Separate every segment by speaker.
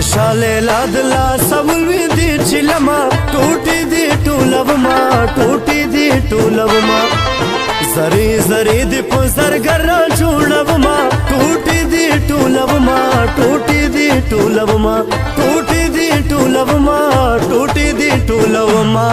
Speaker 1: شاله لادلا سولوي دي چلما ټوټي دي ټولوما ټوټي دي ټولوما زري زري دي پزرګر جوړوما ټوټي دي ټولوما ټوټي دي ټولوما ټوټي دي ټولوما ټوټي دي ټولوما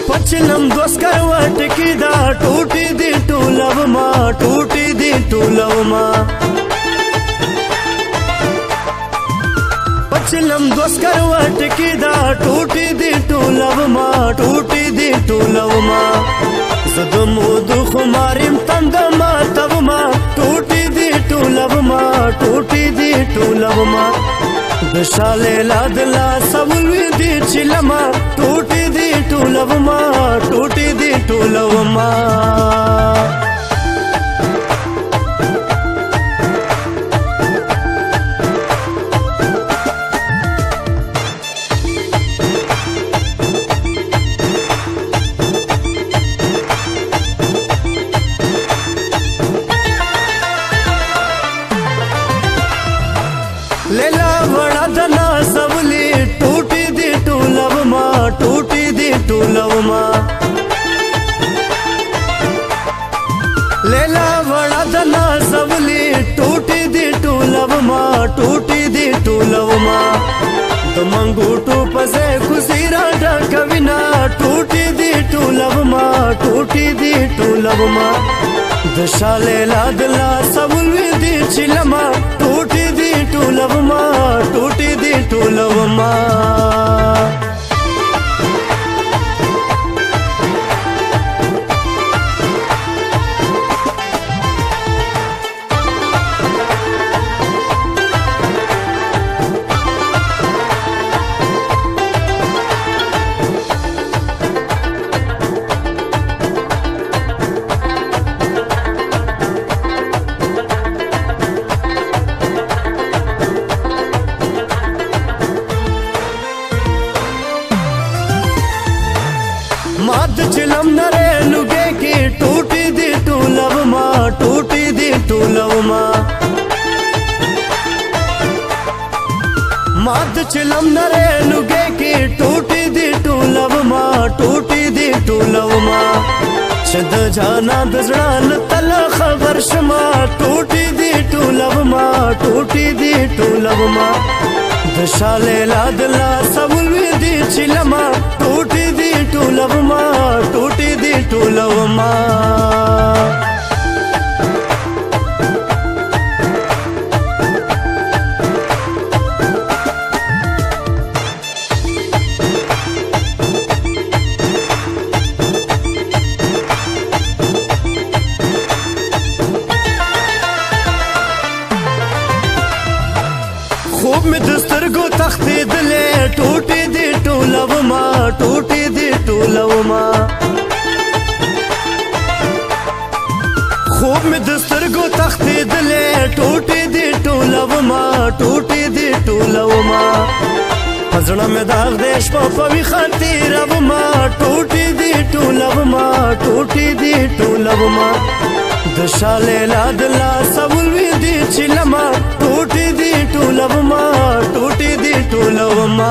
Speaker 1: پچلم دوس کروٹ کی دا ټوټي دي ټولوما ټوټي دي ټولوما پچلم دوس کروٹ کی دا ټوټي دي ټولوما ټوټي دي ټولوما زدمو دو خمارم تندما تبما ټوټي دي ټولوما ټوټي دي ټولوما د شاله لادلا سولوي دي چلما ټوټي دي ټولوما ټوټي دي ټولوما لیلا وڑا دنا سولی ټوټي دي ټولوما ټوټي دي ټولوما لیلا وڑا دنا سولی ټوټي دي ټولوما ټوټي دي ټولوما د منګوټو پسې خوزیرا ډکوینا ټوټي دي ټولوما ټوټي دي ټولوما د شاله لادلا سولوي دي چلما ټوټي دي ټولوما ټوټي دي ټولوما مات چلم نره لوګه کې ټوټي دي ټولوما ټوټي دي ټولوما مات چلم نره لوګه کې ټوټي دي ټولوما ټوټي دي ټولوما شد جانا دزړان تل خبر شما ټوټي دي ټولوما ټوټي دي ټولوما د شاله لادلا سولوي دي چلما ټوټي دي ټولوما ټوټي دي ټولوما خوب می دسترګو تختې دلې ټوټي دي ټولوما ټوټي دي ټولوما خوب می دسترګو تختې دلې ټوټي دي ټولوما ټوټي دي ټولوما پزړه می داغ دې شپه په وی خاطر وما ټوټي دي ټولوما ټوټي دي ټولوما د شاله لادلا سولوي دي چلما ټوټي دي ټولوما ټوټي دي ټولوما